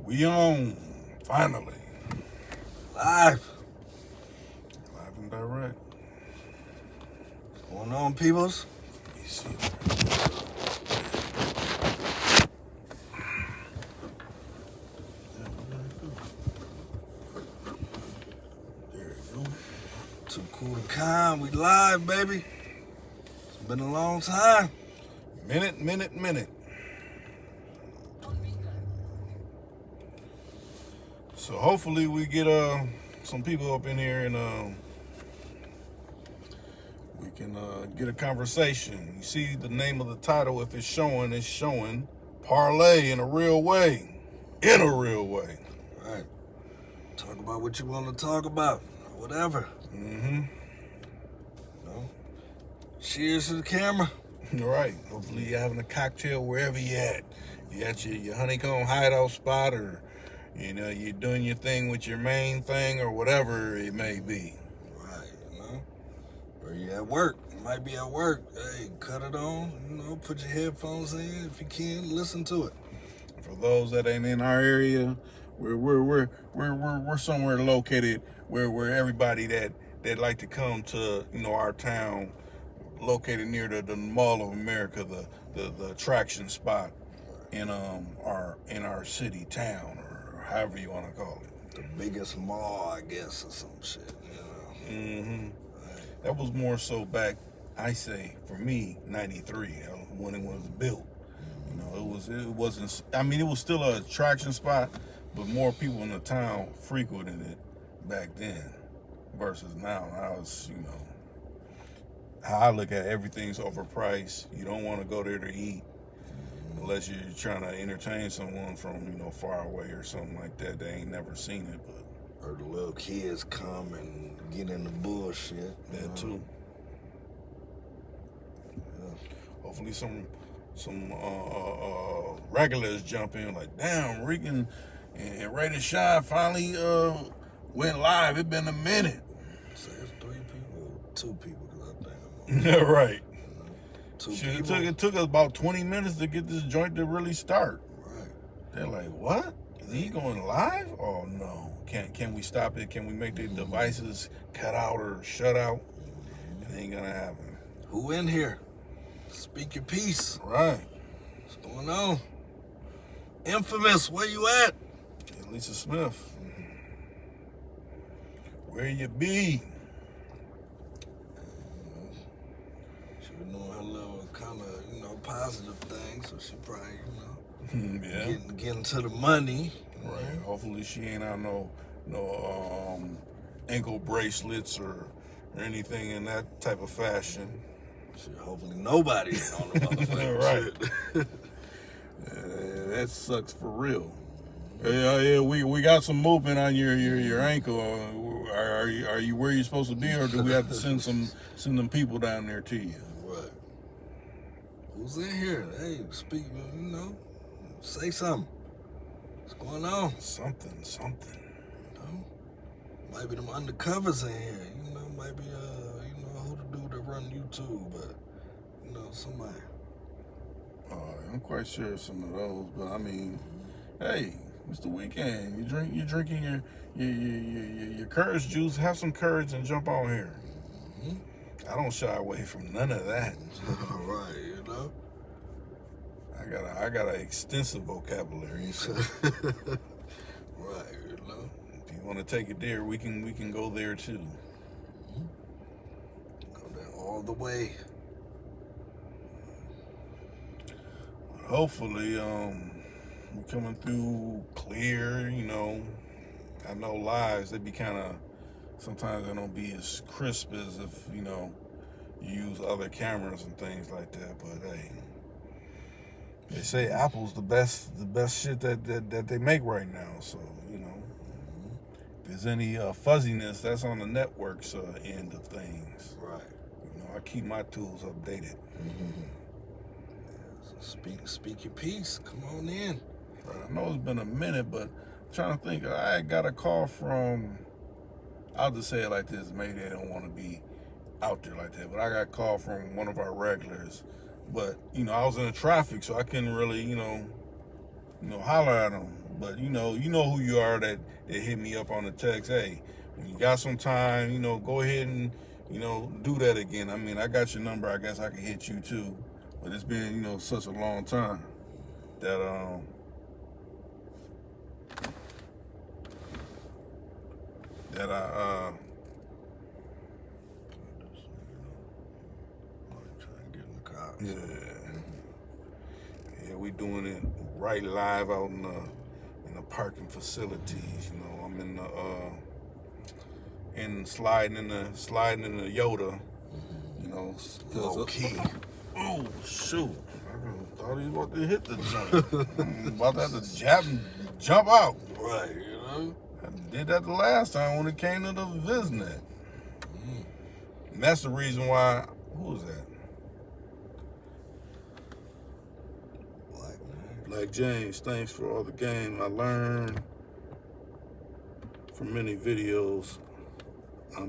We on, finally. Live And direct. What's going on, peoples? You see there you go. Too cool to con. We live, baby. It's been a long time. Minute. So hopefully we get some people up in here and we can get a conversation. You see the name of the title, if it's showing Parley in a real way. In a real way. Right. Talk about what you want to talk about. Whatever. Mm-hmm. No. Cheers to the camera. All right. Hopefully you're having a cocktail wherever you're at. You at your honeycomb hideout spot, or you're doing your thing with your main thing, or whatever it may be. Right, Or you at work. You might be at work. Hey, cut it on. Put your headphones in if you can. Listen to it. For those that ain't in our area, we're somewhere located where everybody that like to come to our town, located near the Mall of America, the attraction spot in our city, town, or however you want to call it. The biggest mall, I guess, or some shit. Mm-hmm. Right. That was more so back, I say, for me, '93, when it was built. It wasn't. I mean, it was still an attraction spot, but more people in the town frequented it back then versus now. Now it's how I look at it, everything's overpriced. You don't want to go there to eat unless you're trying to entertain someone from far away or something like that. They ain't never seen it, but or the little kids come and get in the bullshit. That too. Yeah. Hopefully some regulars jump in like, damn, Rick and Ray to Shine finally went live. It been a minute. So it's 3 people, 2 people, because I think I'm Yeah, right. 2 Shit, people. it took us about 20 minutes to get this joint to really start. Right. They're like, what? Is he going live? Oh no. Can we stop it? Can we make the devices cut out or shut out? It ain't gonna happen. Who in here? Speak your piece. Right. What's going on? Infamous, where you at? Lisa Smith. Where you be? She was doing her little kind of, positive thing, so she probably, Yeah. getting to the money. Right. Hopefully she ain't on no ankle bracelets or anything in that type of fashion. Shit, hopefully nobody on the motherfucker. Right. That sucks for real. Yeah, we got some movement on your ankle. Are you where you're supposed to be, or do we have to send them people down there to you? Right. Who's in here? Hey, speak. Say something. What's going on? Something. Might be them undercovers in here. Might be who the dude that run YouTube, but somebody. I'm quite sure some of those, but I mean, hey, it's the weekend. You drinking your courage juice. Have some courage and jump on here. Mm-hmm. I don't shy away from none of that. Right, I got an extensive vocabulary. So. Right, If you want to take it there, we can go there too. Go there all the way. Hopefully, we're coming through clear. I know lives, they be kind of, sometimes they don't be as crisp as if you use other cameras and things like that. But hey, they say Apple's the best shit that they make right now. So if there's any fuzziness, that's on the network's end of things. Right. I keep my tools updated. Mm-hmm. Speak your piece. Come on in. I know it's been a minute, but I'm trying to think. I got a call from, I'll just say it like this, maybe they don't want to be out there like that, but I got a call from one of our regulars. But I was in the traffic, so I couldn't really holler at them. But you know who you are that hit me up on the text. Hey, when you got some time, you know, go ahead and, you know, do that again. I mean, I got your number. I guess I can hit you too. But it's been, you know, such a long time that I yeah. Yeah, we doing it right live out in the parking facilities. You know, I'm in the sliding in the Yoda. You know, Low key. Oh shoot! I thought he was about to hit the jump. I'm about to have to jump out. Right, you know. I did that the last time when it came to the Visnet. And that's the reason why. Who was that? Black James, thanks for all the game I learned from many videos. I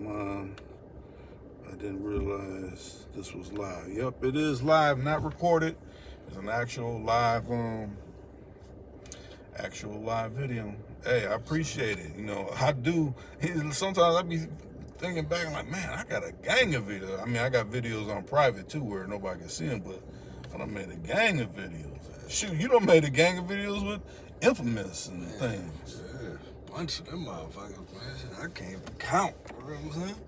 didn't realize this was live. Yep, it is live, not recorded. It's an actual live video. Hey, I appreciate it. You know, I do. Sometimes I be thinking back, I'm like, man, I got a gang of videos. I mean, I got videos on private too where nobody can see them, but I made a gang of videos. Shoot, you done made a gang of videos with Infamous and things. Yeah, bunch of them motherfuckers, man. I can't even count. You know what I'm saying?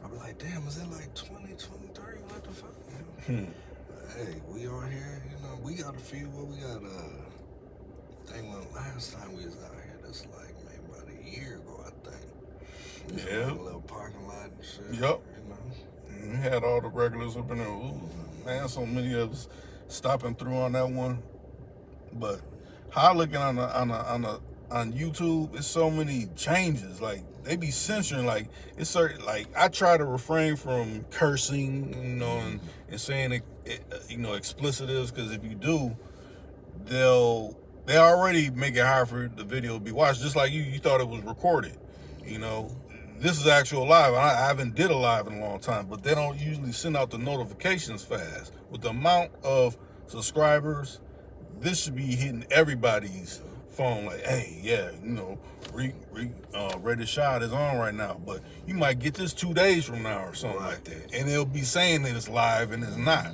I be like, damn, is it like 20, 23? What the fuck? Hey, we on here, you know, we got a few. What we got? I think last time we was out here, that's like maybe about a year ago, I think. Yeah. A little parking lot and shit. Yep. You know? We had all the regulars up in there. Ooh, man, so many of us stopping through on that one. But how looking on YouTube, it's so many changes. Like they be censoring. Like it's certain. Like I try to refrain from cursing, you know, and saying you know, explicitives, because if you do, they already make it hard for the video to be watched. Just like you thought it was recorded, you know. This is actual live. I haven't did a live in a long time, but they don't usually send out the notifications fast. With the amount of subscribers, this should be hitting everybody's phone. Like, hey, yeah, you know, Rated Shot is on right now, but you might get this 2 days from now or something like that, and they'll be saying that it's live and it's not.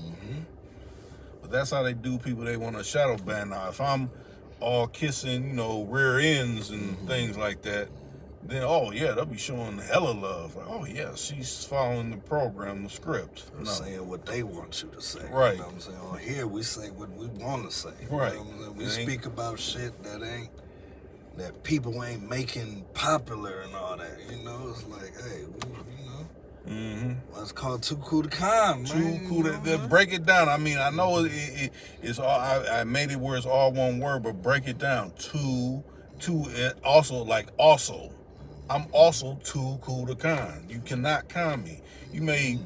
But that's how they do people. They want to shadow ban. Now, if I'm all kissing, you know, rear ends and things like that, then, oh, yeah, they'll be showing hella love. Like, oh, yeah, she's following the program, the script. No. Saying what they want you to say. Right. You know what I'm saying? On here, we say what we want to say. Right. You know what I'm saying? We speak about shit that people ain't making popular and all that. You know, it's like, hey, you know, well, it's called Too Cool to Con, man. Too cool to break it down. I mean, I know it's all, I made it where it's all one word, but break it down. Also. I'm also too cool to con. You cannot con me. You may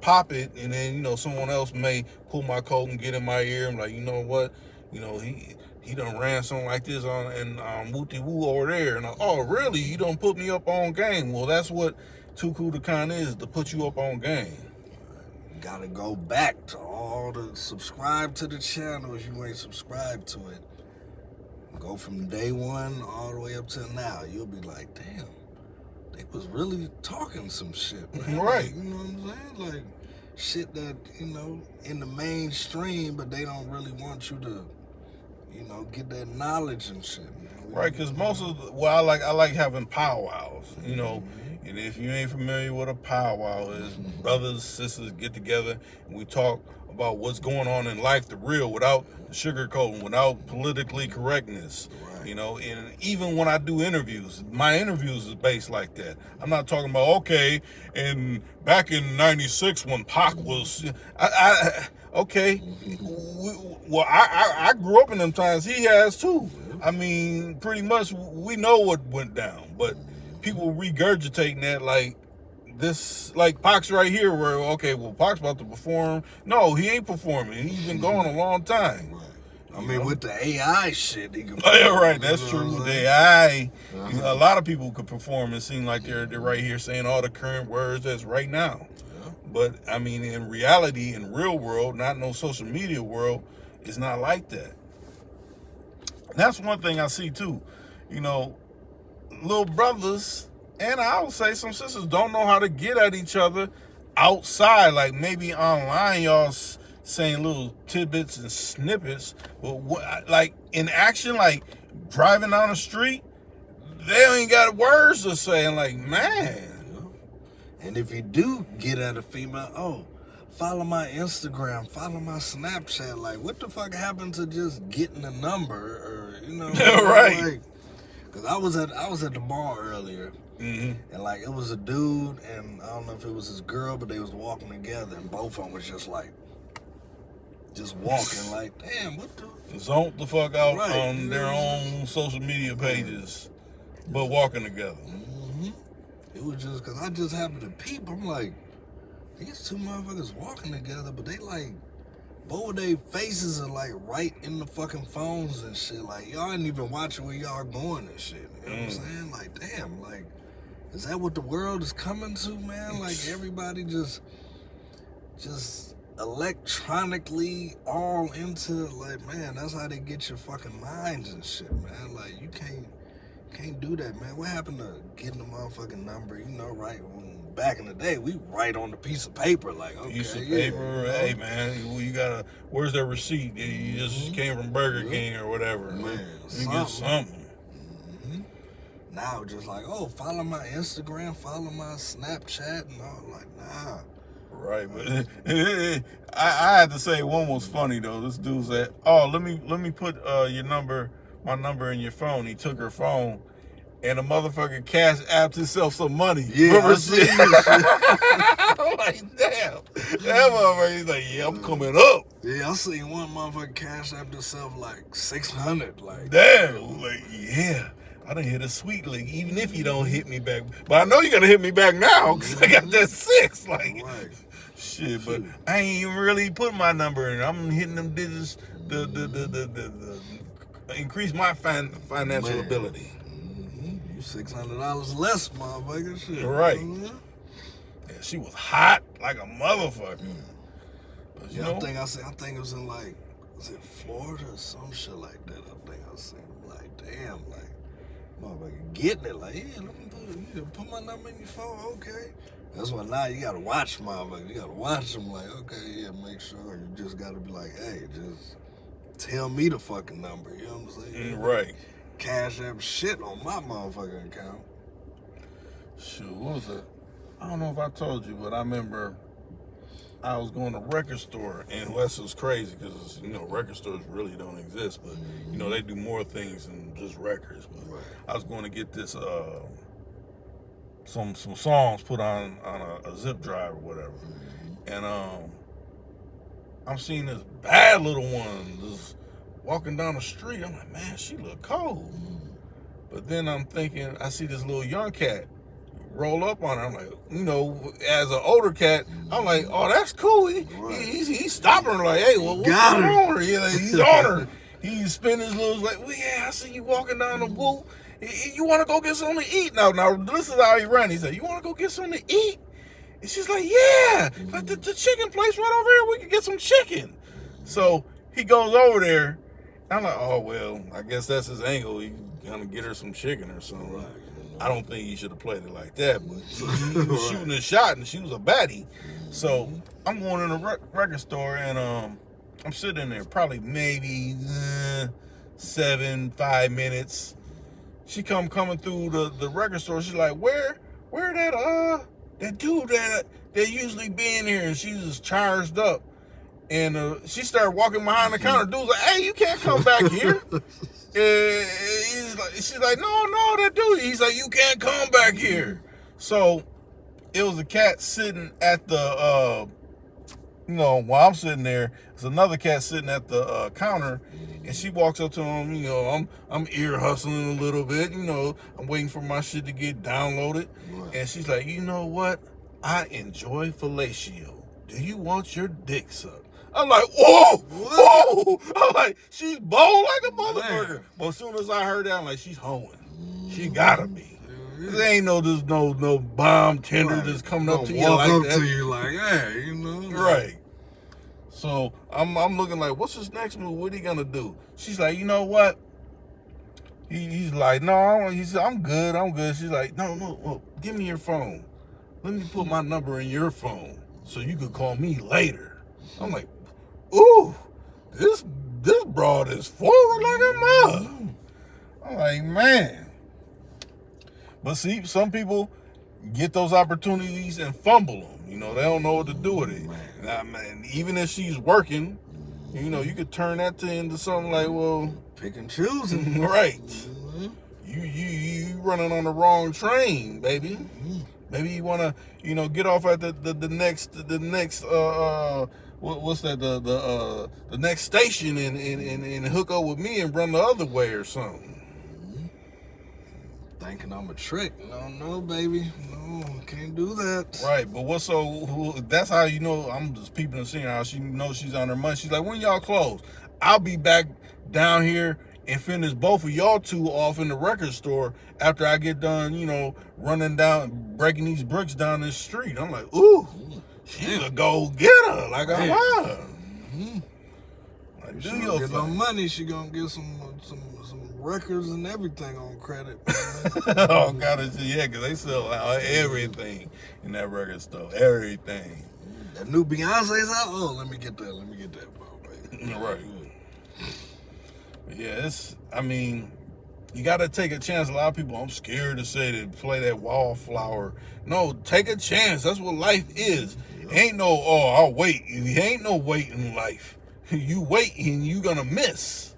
pop it, and then, you know, someone else may pull my coat and get in my ear. I'm like, you know what? You know, he done ran something like this on and Wooty Woo over there. And oh, really? You don't put me up on game? Well, that's what too cool to con is, to put you up on game. Gotta go back to all the subscribe to the channel if you ain't subscribed to it. Go from day one all the way up till now. You'll be like, damn. They was really talking some shit, man. Right. You know what I'm saying? Like, shit that, you know, in the mainstream, but they don't really want you to, you know, get that knowledge and shit, man. Right, because most of I like having powwows, you know. And if you ain't familiar with a powwow is, brothers, sisters get together and we talk about what's going on in life, the real, without sugarcoating, without politically correctness. You know, and even when I do interviews, my interviews is based like that. I'm not talking about, okay, and back in '96 when Pac was, okay, I grew up in them times. He has too. I mean, pretty much we know what went down, but people regurgitating that like this, like Pac's right here where, okay, well, Pac's about to perform. No, he ain't performing. He's been gone a long time. I mean, with the AI shit, he can. Oh, yeah, right. That's true. With the AI, a lot of people could perform and seem like they're right here saying all the current words that's right now. Yeah. But I mean, in reality, in real world, not no social media world, it's not like that. That's one thing I see too. You know, little brothers, and I would say some sisters don't know how to get at each other outside. Like maybe online, y'all saying little tidbits and snippets, but like in action, like driving down the street, they ain't got words to say. And like, man. And if you do get at a female, oh, follow my Instagram, follow my Snapchat. Like, what the fuck happened to just getting a number, or you know? Right. Like, cause I was at the mall earlier, and like it was a dude, and I don't know if it was his girl, but they was walking together, and both of them was just like, just walking. Like, damn, what the? Zoned the fuck out Right. on their own social media pages, but walking together. It was just cause I just happened to peep. I'm like, these two motherfuckers walking together, but they like, both of their faces are like right in the fucking phones and shit. Like, y'all ain't even watching where y'all going and shit. You know what I'm saying? Like, damn, like, is that what the world is coming to, man? Like, everybody just electronically all into, like, man, that's how they get your fucking minds and shit, man. Like, you can't do that, man. What happened to getting a motherfucking number? You know, right? Back in the day, we write on the piece of paper, like, okay, Piece of paper, hey man, you gotta. Where's their receipt? You just came from Burger King or whatever. Man, you get something. Now just like, oh, follow my Instagram, follow my Snapchat, and all. Like, nah. Right, but I had to say one was funny though. This dude said, "Oh, let me put my number in your phone." He took her phone, and the motherfucker cash apped himself some money. Yeah, I seen this shit. I'm like, damn, that motherfucker. He's like, yeah, I'm coming up. Yeah, I seen one motherfucker cash app himself like 600. Like, damn, like yeah. I done hit a sweet lick, even if you don't hit me back. But I know you're gonna hit me back now, because I got that 6. Like, right. Shit, but I ain't even really put my number in. I'm hitting them digits, the increase my financial ability. You $600 less, motherfucker. Shit. Right. Yeah, she was hot like a motherfucker. But you know, I think it was in like, was it Florida or some shit like that? I think I seen them. Like, damn, like, motherfucker getting it. Like, yeah, let me put my number in your phone. Okay. That's why now you gotta watch motherfuckers. You gotta watch them. Like, okay, yeah, make sure. You just gotta be like, hey, just tell me the fucking number. You know what I'm saying? Right. Cash app shit on my motherfucking account. Shoot, what was it? I don't know if I told you, but I remember I was going to a record store, and West was crazy because, you know, record stores really don't exist, but, you know, they do more things than just records. But I was going to get this, some songs put on a zip drive or whatever. And I'm seeing this bad little one just walking down the street. I'm like, man, she look cold. But then I'm thinking, I see this little young cat roll up on her. I'm like, you know, as an older cat, I'm like, oh, that's cool. He's stopping her like, hey, well, what's going on with her? Yeah, like, he's on her. He's spinning his little, like, well, yeah, I see you walking down the whoop. You want to go get something to eat? Now, this is how he ran. He said, you want to go get something to eat? And she's like, yeah, like the chicken place right over here, we can get some chicken. So he goes over there. I'm like, oh, well, I guess that's his angle. He's going to get her some chicken or something. Right. I don't think he should have played it like that, but he was shooting a shot, and she was a baddie. So I'm going in a record store, and I'm sitting there probably maybe 5 minutes. She coming through the record store. She's like, where that dude that usually be in here, and she's just charged up. And she started walking behind the counter. Dude's like, hey, you can't come back here. She's like, no, that dude. He's like, you can't come back here. So it was a cat sitting at the, while I'm sitting there, there's another cat sitting at the counter. And she walks up to him, you know, I'm ear hustling a little bit, you know, I'm waiting for my shit to get downloaded. Right. And she's like, you know what? I enjoy fellatio. Do you want your dick sucked? I'm like, whoa. I'm like, she's bold like a motherfucker. Man. But as soon as I heard that, I'm like, she's hoeing. She gotta be. There ain't no bomb tender that's coming up to you like that. Walk up to you like, hey, you know. Right. So I'm looking like, what's his next move? What he gonna do? She's like, you know what? He's like, no, I don't. He said, I'm good. She's like, no, well, give me your phone. Let me put my number in your phone so you could call me later. I'm like, ooh, this broad is forward like a mug. I'm like, man. But see, some people get those opportunities and fumble them. You know, they don't know what to do with it. Man, even if she's working, you know, you could turn that into something like, well, pick and choosing. Right. You running on the wrong train, baby. Maybe you want to, you know, get off at the next what's that the next station and hook up with me and run the other way or something. Thinking I'm a trick. No, baby. No, can't do that. Right, but that's how you know. I'm just peeping and seeing how she knows she's on her money. She's like, when y'all close? I'll be back down here and finish both of y'all two off in the record store after I get done, you know, breaking these bricks down this street. I'm like, ooh, she's a go-getter, like I was. Like, she gonna get no money. She gonna get some records and everything on credit. Oh, God, yeah, because they sell everything in that record store. Everything. That new Beyonce's out? Oh, let me get that, bro. Right. Yeah, I mean, you got to take a chance. A lot of people, I'm scared to say to play that wallflower. No, take a chance. That's what life is. Ain't no, I'll wait. Ain't no wait in life. You wait and you going to miss.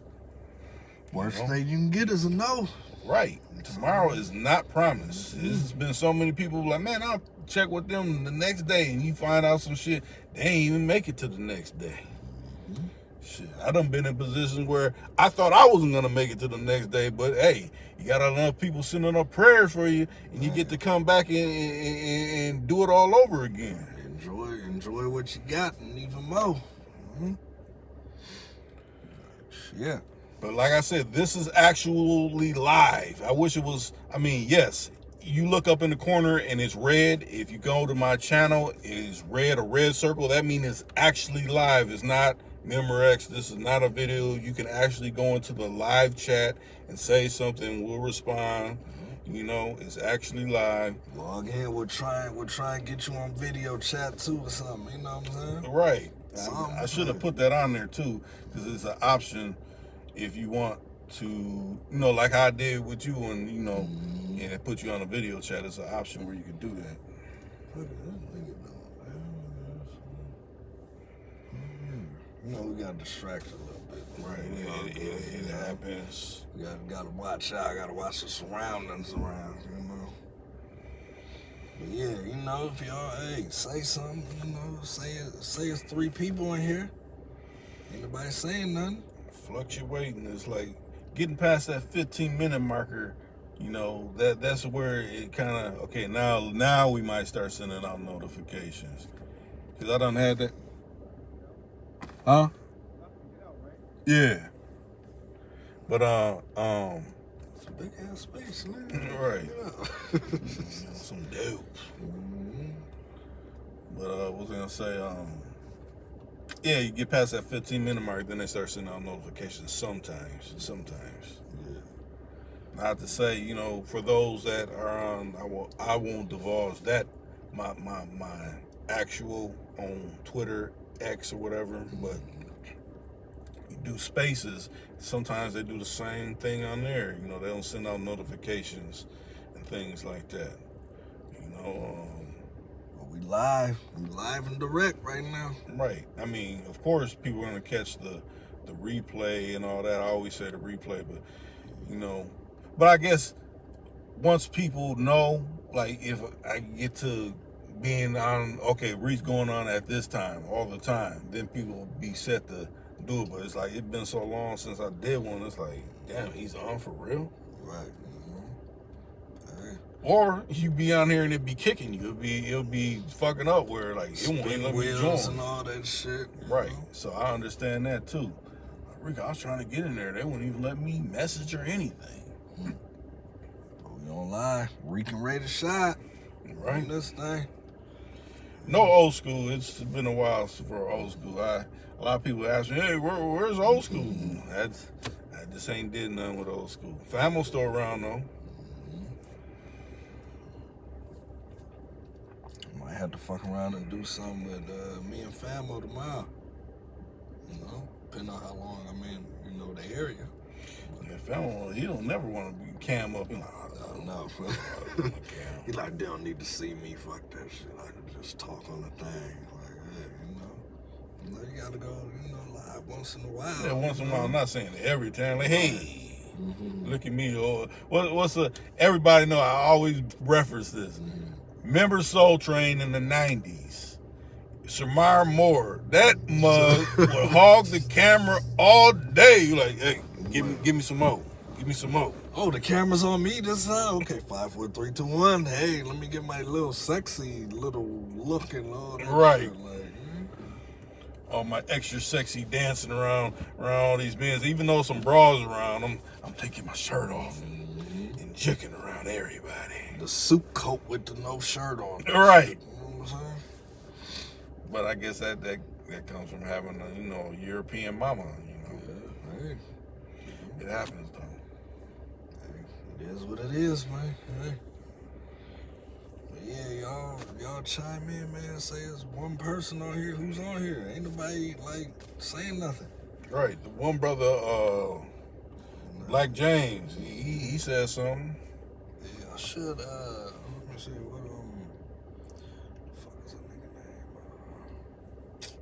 Worst thing you can get is a no. Right. Tomorrow is not promised. There's been so many people like, man, I'll check with them the next day, and you find out some shit, they ain't even make it to the next day. Shit, I done been in positions where I thought I wasn't gonna make it to the next day, but hey, you got enough people sending up prayers for you, and you get to come back and do it all over again. Enjoy what you got, and even more. Yeah. But like I said, this is actually live. I wish it was, yes, you look up in the corner and it's red. If you go to my channel, it is red, a red circle. That means it's actually live. It's not Memorex. This is not a video. You can actually go into the live chat and say something. We'll respond. You know, it's actually live. Log in. We'll try and get you on video chat too or something. You know what I'm saying? Right. I should have put that on there too, because it's an option. If you want to, you know, like I did with you and, you know, and it put you on a video chat, it's an option where you can do that. You know, we got distracted a little bit. Right, it happens. We gotta watch out. Gotta watch the surroundings around, you know. But yeah, you know, if y'all, say something, you know, say it's 3 people in here. Ain't nobody saying nothing. Fluctuating. It's like getting past that 15-minute marker, you know, that's where it kind of, okay, now we might start sending out notifications. Because I done had that. Huh? Yeah. But, it's a big ass space, man. Right. Some dope. But, what was I going to say? Yeah, you get past that 15-minute mark, then they start sending out notifications sometimes. Yeah. Not to say, you know, for those that are on, I won't divulge that, my actual on Twitter, X or whatever, but you do spaces, sometimes they do the same thing on there. You know, they don't send out notifications and things like that. You know, we live and direct right now. Right. I mean, of course, people are gonna catch the replay and all that. I always say the replay, but you know, but I guess once people know, like if I get to being on, okay, Reed's going on at this time all the time, then people will be set to do it. But it's like it's been so long since I did one. It's like, damn, he's on for real. Right. Or you be on here and it be kicking you. It'll be fucking up where like it won't even let me join and all that shit. Right. So I understand that too. Rick, I was trying to get in there. They wouldn't even let me message or anything. We don't lie. Rick and Ray the shot. Right. This thing. No old school. It's been a while for old school. A lot of people ask me, hey, where's old school? I just ain't did nothing with old school. Famo still around though. Might have to fuck around and do something with me and Famo tomorrow. You know, depending on how long I'm in, you know, the area. Yeah, Famo, he don't never want to be cam up. He like, No. He like, they don't need to see me. Fuck that shit. I can just talk on the thing. Like, hey, you know, you gotta go, you know, live once in a while. yeah, once in a while. I'm not saying it every time. Like, hey, look at me. Or what's the? Everybody know. I always reference this. Remember Soul Train in the '90s? Shamar Moore, that mug would hog the camera all day. You like, hey, give me some more. Give me some more. Oh, the camera's on me this time? Okay, 5, 4, 3, 2, 1. Hey, let me get my little sexy little look and all that Right. shit. Like, All my extra sexy dancing around all these men. Even though some bras around, I'm taking my shirt off and jicking around everybody. the suit coat with the no shirt on. Right. You know what I'm saying? But I guess that comes from having a, you know, European mama, you know. Yeah, hey. It happens though. It is what it is, man. Hey. But yeah, y'all chime in, man. Say it's one person on here who's on here. Ain't nobody like saying nothing. Right. The one brother, Black James, he said something. Yeah, I should let me see what the fuck is that nigga name?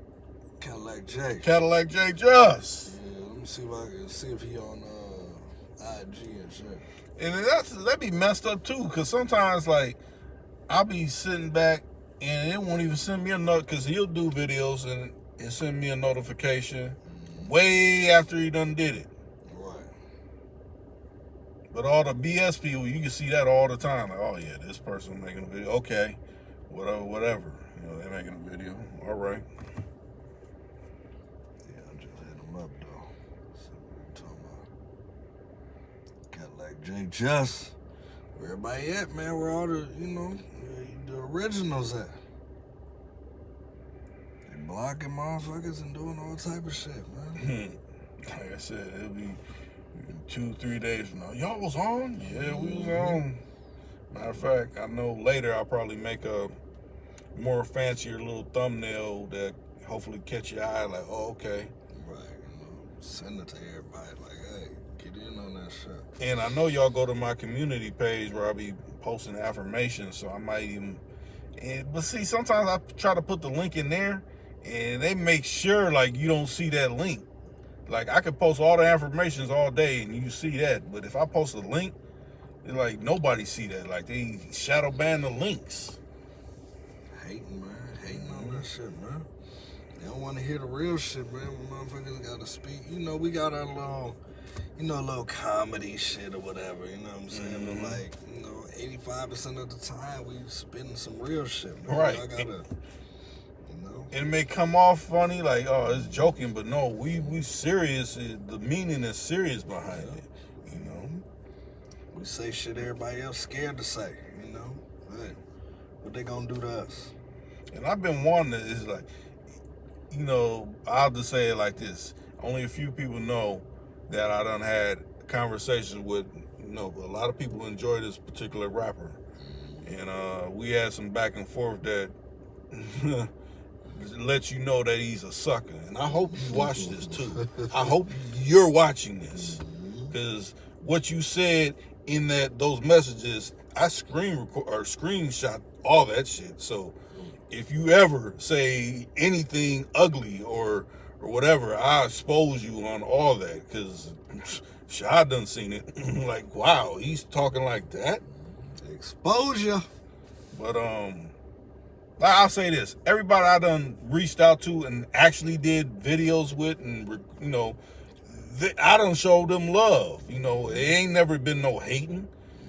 Cadillac J. Cadillac J. Just. Yeah, let me see if I can see if he on IG and shit. And that be messed up too, cause sometimes like I'll be sitting back and it won't even send me a note, cause he'll do videos and send me a notification way after he done did it. Right. But all the BS people, you can see that all the time. Like, oh yeah, this person making a video. Okay, whatever. You know, they're making a video. All right. Yeah, I just hit him up though. See what you talking about. Cadillac J. Just. Where everybody at, man? Where all the, you know, the originals at? They blocking motherfuckers and doing all type of shit, man. Like I said, it'll be 2-3 days from now. Y'all was on? Yeah, we was on. Matter of fact, I know later I'll probably make a more fancier little thumbnail that hopefully catch your eye. Like, oh, okay. Right, you know, send it to everybody. Like, hey, get in on that shit. And I know y'all go to my community page where I'll be posting affirmations, so I might even. But see, sometimes I try to put the link in there, and they make sure like you don't see that link. Like I could post all the affirmations all day, and you see that. But if I post a link, it's like nobody see that. Like they shadow ban the links. Hating, man. Hating on that shit, man. They don't want to hear the real shit, man. When motherfuckers got to speak. You know, we got our little, you know, little comedy shit or whatever. You know what I'm saying? But like, you know, 85% of the time we spitting some real shit, man. Right. I gotta, you know. It may come off funny, like oh, it's joking, but no, we serious. The meaning is serious behind it. You know. We say shit everybody else scared to say. You know. Hey, what they gonna do to us? And I've been wanting to, is like, you know, I'll just say it like this. Only a few people know that I done had conversations with, you know, a lot of people enjoy this particular rapper. And we had some back and forth that lets you know that he's a sucker. And I hope you watch this too. I hope you're watching this. Because what you said in those messages, I screenshot all that shit. So if you ever say anything ugly or whatever, I expose you on all that, because I done seen it. Like, wow, he's talking like that. Exposure. But I'll say this: everybody I done reached out to and actually did videos with, and you know, I done showed them love. You know, it ain't never been no hating.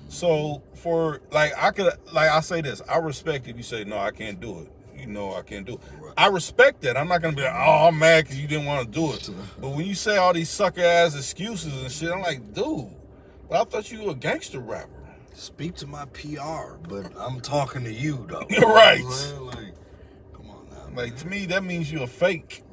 So for I say this: I respect if you say no, I can't do it. You know, I can't do it. Right. I respect that. I'm not gonna be like, oh, I'm mad because you didn't want to do it. But when you say all these sucker ass excuses and shit, I'm like, dude, but I thought you were a gangster rapper. Speak to my PR, but I'm talking to you though. Right. You know what I'm saying? Like, come on now. Like, man. to me, that means you're a fake,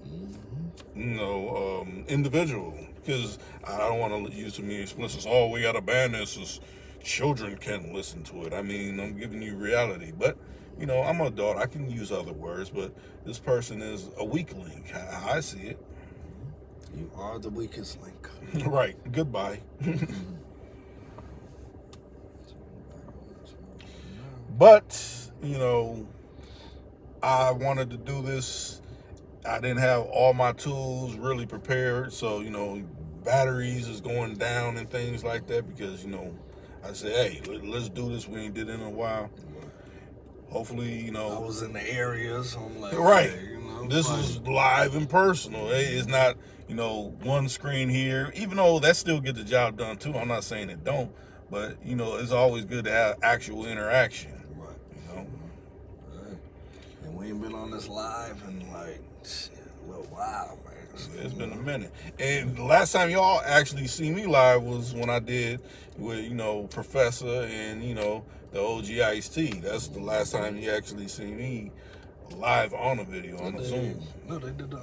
you know, individual. because I don't want to use too many explicit. Oh, we got to ban this so children can't listen to it. I mean, I'm giving you reality. But, you know, I'm an adult. I can use other words, but this person is a weak link. I see it. You are the weakest link. Right. Goodbye. But, you know, I wanted to do this. I didn't have all my tools really prepared. So, you know, batteries is going down and things like that because, you know, I said, hey, let's do this. We ain't did it in a while. Hopefully, you know. I was in the area, so I'm like, right. Hey, you know, this is live and personal. Hey, it's not, you know, one screen here. Even though that still get the job done too. I'm not saying it don't. But, you know, it's always good to have actual interaction. Right. You know? Right. And we ain't been on this live in like shit, a little while, man. It's been a minute. And the last time y'all actually see me live was when I did with, you know, Professor and, you know, the OG Ice-T. That's the last time you actually see me live on a video, on a Zoom. No, they did the,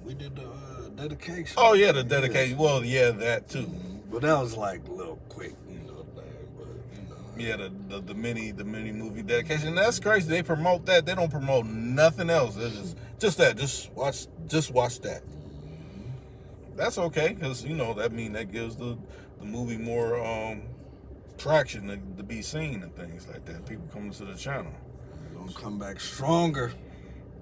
we did the dedication. Oh, yeah, the dedication. Well, yeah, that too. But that was like a little quick, you know, thing. But, you know. Yeah, the mini movie dedication. And that's crazy. They promote that. They don't promote nothing else. It's just that. Just watch that. That's okay, because, you know, that gives the movie more traction to be seen and things like that. People coming to the channel. We're going to come back stronger.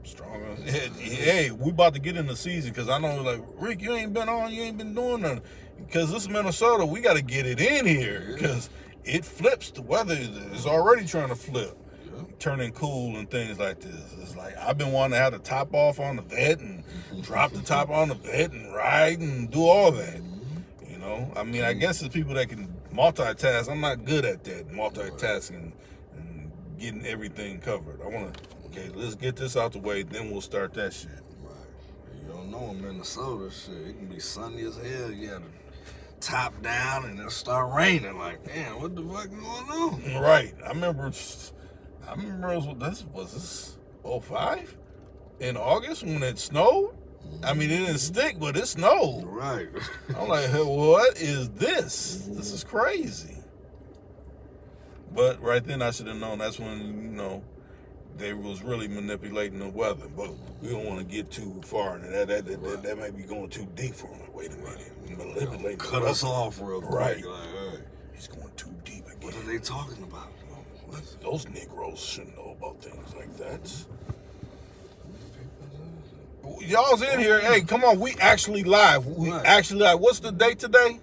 Stronger. Hey, we about to get in the season, because I know, like, Rick, you ain't been on, you ain't been doing nothing. Because this is Minnesota, we got to get it in here, because it flips. The weather is already trying to flip. Turning cool and things like this. It's like I've been wanting to have the top off on the vet and drop the top on the vet and ride and do all that. You know, I mean, I guess it's people that can multitask. I'm not good at that, multitasking and getting everything covered. I want to, okay, let's get this out the way, then we'll start that shit. Right. You don't know in Minnesota, shit, it can be sunny as hell. You got the top down and it'll start raining. Like, damn, what the fuck going on? Right. I remember was this 05? In August when it snowed? I mean, it didn't stick, but it snowed. Right. I'm like, hey, what is this? This is crazy. But right then I should have known that's when, you know, they was really manipulating the weather. But we don't want to get too far into that might be going too deep for him. Like, wait a minute. Manipulating Cut us off real quick. Right. Like, hey, he's going too deep again. what are they talking about? What? Those Negroes shouldn't know about things like that. Y'all's in here. Hey, come on. We actually live. Actually live. What's the date today?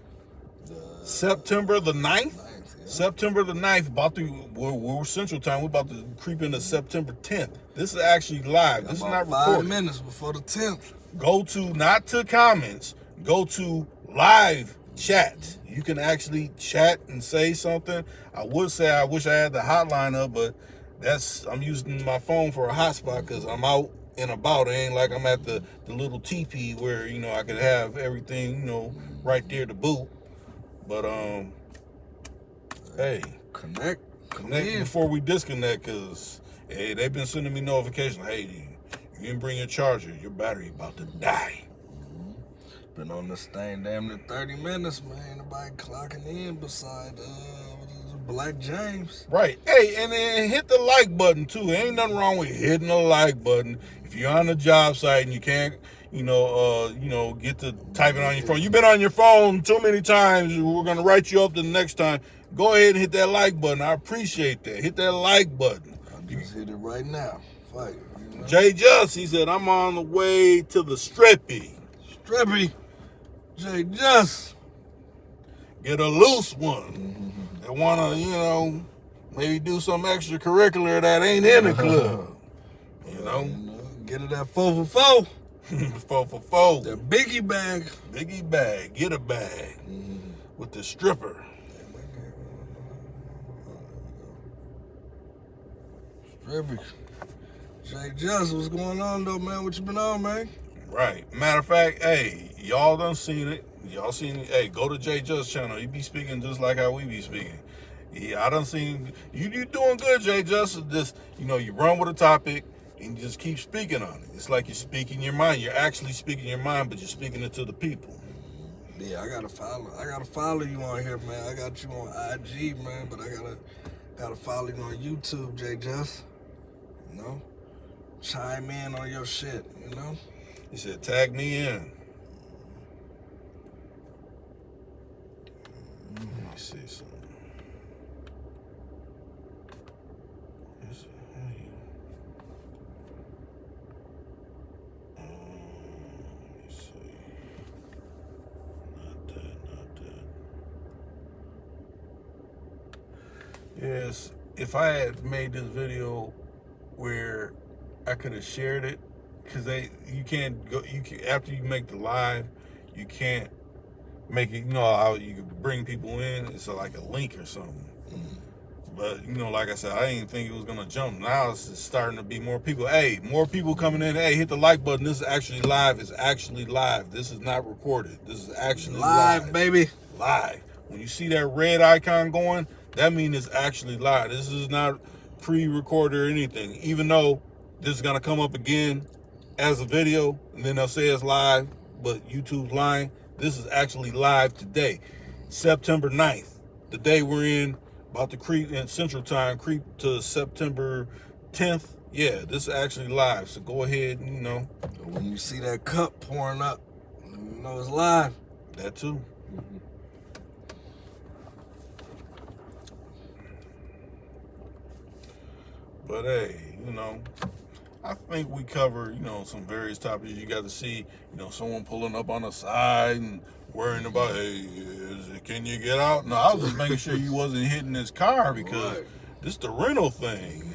September the 9th? September the 9th. We're Central Time. We're about to creep into September 10th. This is actually live. This is not recorded. 5 minutes before the 10th. Go to, not to comments, go to live chat. You can actually chat and say something. I would say I wish I had the hotline up, but I'm using my phone for a hotspot because I'm out and about. It ain't like I'm at the little teepee where, you know, I could have everything, you know, right there to boot. But hey, Connect before we disconnect, because hey, they've been sending me notifications. Hey, you didn't bring your charger. Your battery about to die. Been on this thing damn near 30 minutes, man. Nobody clocking in beside Black James. Right. Hey, and then hit the like button too. Ain't nothing wrong with hitting the like button. If you're on the job site and you can't, get to type it on your phone. You've been on your phone too many times. We're gonna write you up the next time. Go ahead and hit that like button. I appreciate that. Hit that like button. I just hit it right now. Fight. You know? Jay Just, he said, I'm on the way to the Strippy. Strippy. Jay Just. Get a loose one. They want to, maybe do some extracurricular that ain't in the club. You know? Get it at 4 for 4. 4 for 4. The biggie bag. Biggie bag. Get a bag. With the stripper. Strippy. Jay Just, what's going on though, man? What you been on, man? Right. Matter of fact, hey, y'all done seen it. Y'all seen it. Hey, go to Jay Just channel. He be speaking just like how we be speaking. Yeah, I done seen you doing good, Jay Just. Just, you run with a topic and you just keep speaking on it. It's like you're speaking your mind. You're actually speaking your mind, but you're speaking it to the people. Yeah, I gotta follow you on here, man. I got you on IG, man, but I gotta follow you on YouTube, J Just. You know? Chime in on your shit, you know? He said, tag me in. Let me see something. Yes, if I had made this video where I could have shared it, because you can't go, after you make the live, you can't make it, you know how you can bring people in, it's like a link or something. But, you know, like I said, I didn't think it was going to jump. Now it's starting to be more people. Hey, more people coming in. Hey, hit the like button. This is actually live. It's actually live. This is not recorded. This is actually live. Baby. Live. When you see that red icon going, that means it's actually live. This is not pre-recorded or anything. Even though this is going to come up again as a video, and then they'll say it's live, but YouTube's lying. This is actually live today, September 9th, the day we're in. About to creep in Central Time, creep to September 10th. Yeah, this is actually live. So go ahead and, you know. When you see that cup pouring up, you know it's live. That too. But hey, you know, I think we covered, you know, some various topics. You got to see, you know, someone pulling up on the side and worrying about, hey, can you get out? No, I was just making sure you wasn't hitting this car because this the rental thing.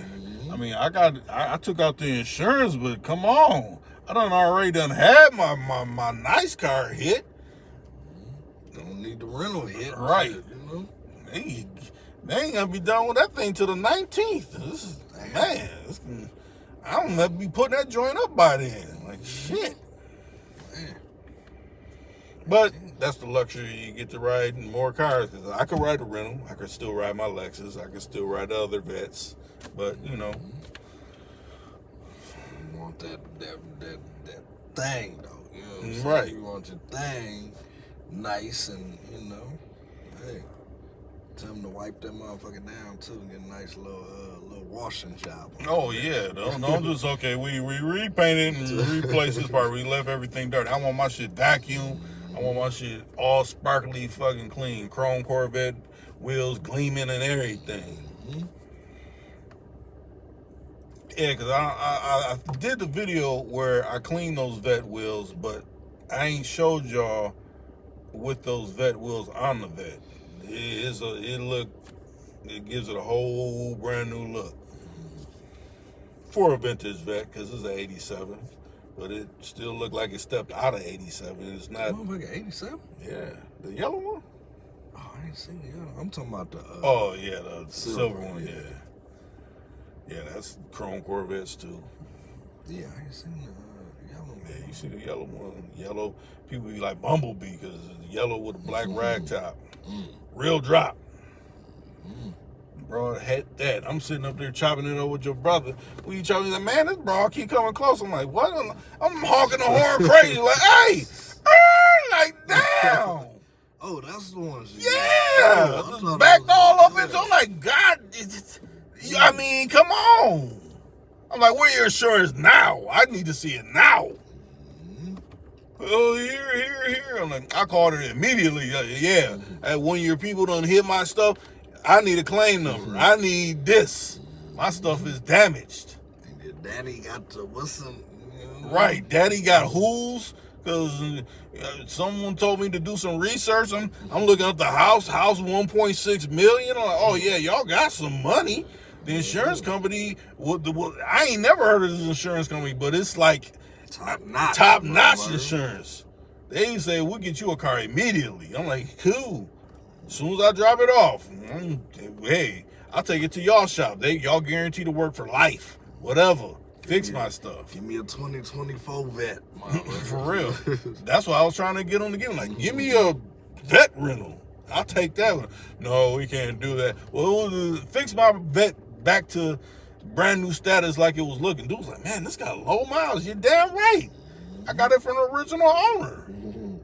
I mean, I took out the insurance, but come on. I already had my nice car hit. Don't need the rental hit. Right. You know? They ain't gonna be done with that thing till the 19th. I'm gonna be putting that joint up by then. Like, shit. Man. But that's the luxury you get to ride in more cars. Cause I could ride a rental. I could still ride my Lexus. I could still ride the other vets. But, you know. You want that thing, though. You know what I'm saying? Right. You want your thing nice and, you know, hey. Tell them to wipe that motherfucker down too and get a nice little washing job. Oh yeah, don't just okay. We repainted and replaced this part. We left everything dirty. I want my shit vacuum. I want my shit all sparkly, fucking clean. Chrome Corvette wheels gleaming and everything. Yeah, cause I did the video where I cleaned those vet wheels, but I ain't showed y'all with those vet wheels on the vet. It gives it a whole brand new look for a vintage vet because it's an 87, but it still looked like it stepped out of 87. It's not. Motherfucker, 87? Yeah, the yellow one. Oh, I ain't seen the yellow. I'm talking about the. Oh yeah, the silver one. Yeah. Yeah, that's Chrome Corvettes too. Yeah, I ain't seen the yellow one. Yeah, you see the yellow one. Yellow people be like Bumblebee because it's yellow with a black rag top. Real drop. Bro, hit that. I'm sitting up there chopping it up with your brother. When you chopping, he's like, man, this bro keep coming close. I'm like, what? I'm honking the horn crazy. Like, hey, like, damn. Oh, that's the one. Yeah. Just backed all up into. I'm like, God, I mean, come on. I'm like, where your insurance now? I need to see it now. Oh, here. I'm like, I called it immediately. Yeah. And when your people done hit my stuff, I need a claim number. I need this. My stuff is damaged. And your daddy got to whistle. Right. Daddy got who's because someone told me to do some research. I'm looking at the house 1.6 million. I'm like, oh yeah, y'all got some money. The insurance company, I ain't never heard of this insurance company, but it's like top notch insurance. They say we'll get you a car immediately. I'm like, cool. As soon as I drop it off, hey, I'll take it to y'all shop. Y'all guarantee to work for life. Whatever. Fix my stuff. Give me a 2024 vet. For real. That's what I was trying to get on the game. Like, give me a vet rental. I'll take that one. No, we can't do that. Well, fix my vet back to brand new status like it was looking. Dude was like, man, this got low miles. You're damn right. I got it from the original owner.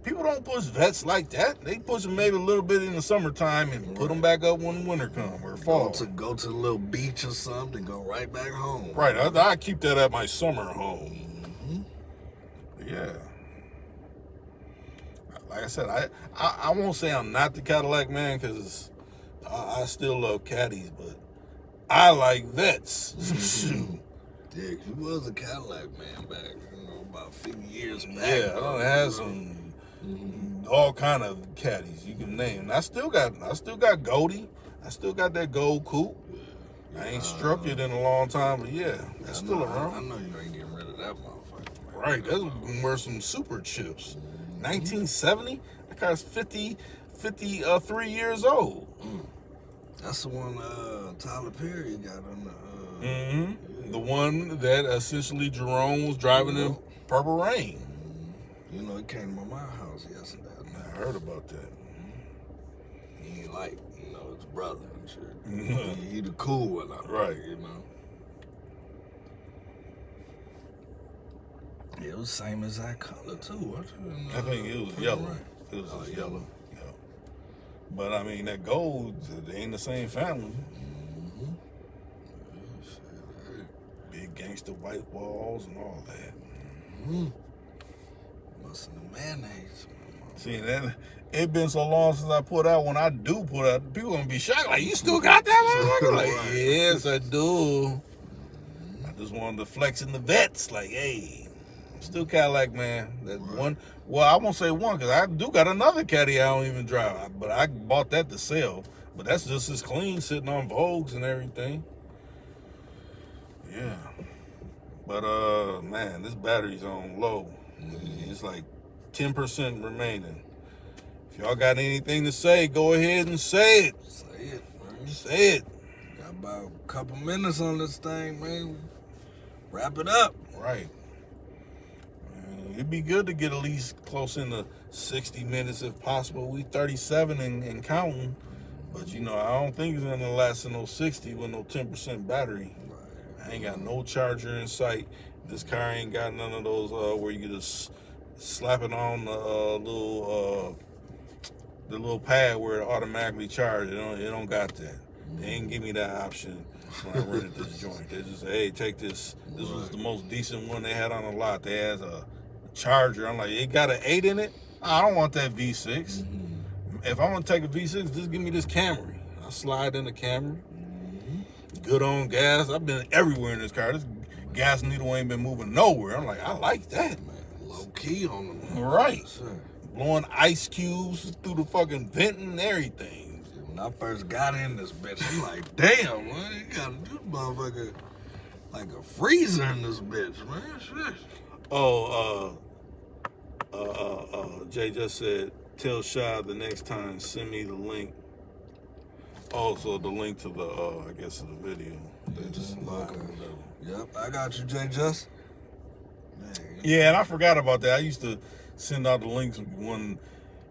people don't push vets like that. They push them maybe a little bit in the summertime and put them back up when winter come or fall. Go to the little beach or something, go right back home. Right, I keep that at my summer home. Yeah. Like I said, I won't say I'm not the Cadillac man because I still love caddies, but I like vets. Yeah, he was a Cadillac man back, about a few years back. Yeah, I done had some all kind of caddies you can name. And I still got Goldie. I still got that gold coupe. I ain't struck it in a long time, but yeah, that's still around. I know you ain't getting rid of that motherfucker. Right, that's worth some super chips. 1970, that car's 53 years old. That's the one Tyler Perry got on the. Yeah. The one that essentially Jerome was driving in Purple Rain. He came to my house yesterday. I heard about that. He ain't like, his brother and shit. He the cool one, right? It was same exact color too. I think it was yellow. Right. It was yellow. Yeah. But I mean, that gold, they ain't the same family. Big gangster white walls and all that. Must have been mayonnaise. See, that it been so long since I put out. When I do put out, people gonna be shocked. Like, you still got that motherfucker? Like, yes, I do. I just wanted to flex in the vets. Like, hey, I'm still Cadillac man. That one. Well, I won't say one because I do got another caddy I don't even drive. But I bought that to sell. But that's just as clean, sitting on Vogues and everything. Yeah. But man, this battery's on low. It's like 10% remaining. If y'all got anything to say, go ahead and say it. Say it, man. Say it. Got about a couple minutes on this thing, man. Wrap it up. Right. It'd be good to get at least close into 60 minutes if possible. We 37 and counting. But, I don't think it's going to last in no 60 with no 10% battery. I ain't got no charger in sight. This car ain't got none of those where you can just slap it on the little pad where it automatically charges. It don't got that. They ain't give me that option when I rented this joint. They just say, hey, take this. This was the most decent one they had on the lot. They had a charger. I'm like, it got an 8 in it? I don't want that V6. If I want to take a V6, just give me this Camry. I slide in the Camry. Good on gas. I've been everywhere in this car. This gas needle ain't been moving nowhere. I'm like, I like that. Man, low key on them. Right. Blowing ice cubes through the fucking vent and everything. When I first got in this bitch, I'm like, damn, man, you gotta do motherfucker like a freezer in this bitch, man. Shit. Oh, Jay just said, tell Shy the next time, send me the link. Also, the link to the, I guess, to the video. Okay. Yep, I got you, Jay Just. Yeah, and I forgot about that. I used to send out the links when,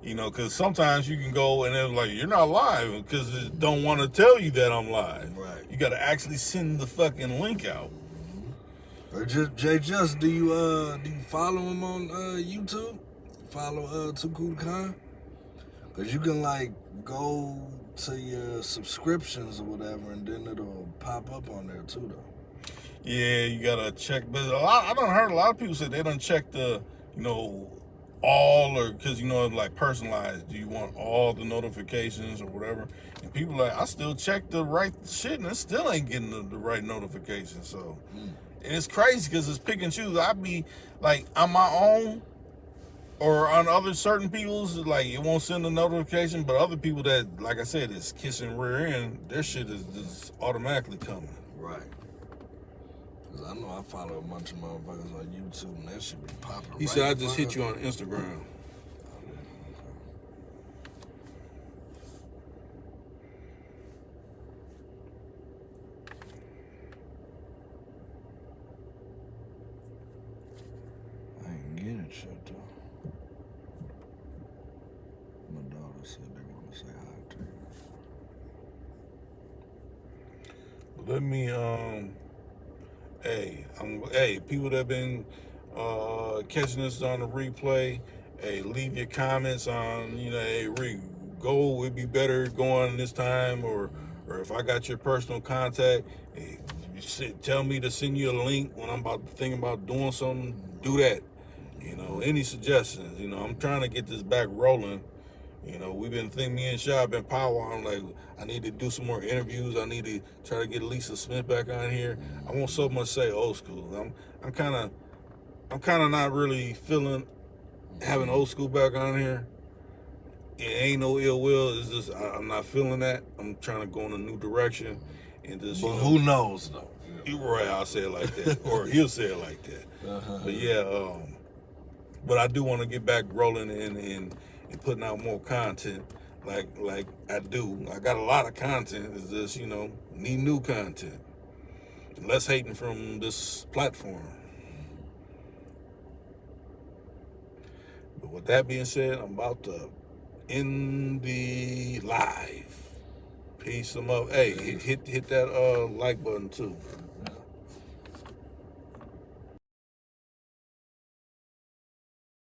because sometimes you can go and it's like, you're not live because it don't want to tell you that I'm live. Right. You got to actually send the fucking link out. Or just Jay Just, do you follow him on YouTube? Follow Too Cool to Con? Because you can go to your subscriptions or whatever, and then it'll pop up on there too, though. Yeah, you gotta check. But I done heard a lot of people say they done check the, all, or because personalized. Do you want all the notifications or whatever? And people like, I still check the right shit, and it still ain't getting the right notifications. So, and it's crazy because it's pick and choose. I be like on my own. Or on other certain people's, it won't send a notification, but other people that, like I said, is kissing rear end, their shit is just automatically coming. Right. Because I know I follow a bunch of motherfuckers on YouTube, and that shit be popping. He said, I just hit you on Instagram. I ain't getting it shut though. My daughter said they want to say hi to you. Let me, hey, people that been catching this on the replay, Hey, leave your comments on, hey, Rick, go, would be better going this time, or if I got your personal contact, hey, tell me to send you a link when I'm thinking about doing something, do that. Any suggestions, I'm trying to get this back rolling. We've been thinking, me and Sha been power. I'm like, I need to do some more interviews. I need to try to get Lisa Smith back on here. I won't so much say old school. I'm kind of not really feeling having old school back on here. It ain't no ill will. It's just I'm not feeling that. I'm trying to go in a new direction, and just. But who knows though? Right, I'll say it like that, or he'll say it like that. But yeah, but I do want to get back rolling and putting out more content, like I do. I got a lot of content. It's just need new content. Less hating from this platform. But with that being said, I'm about to end the live. Peace them up. Hey, hit that like button too.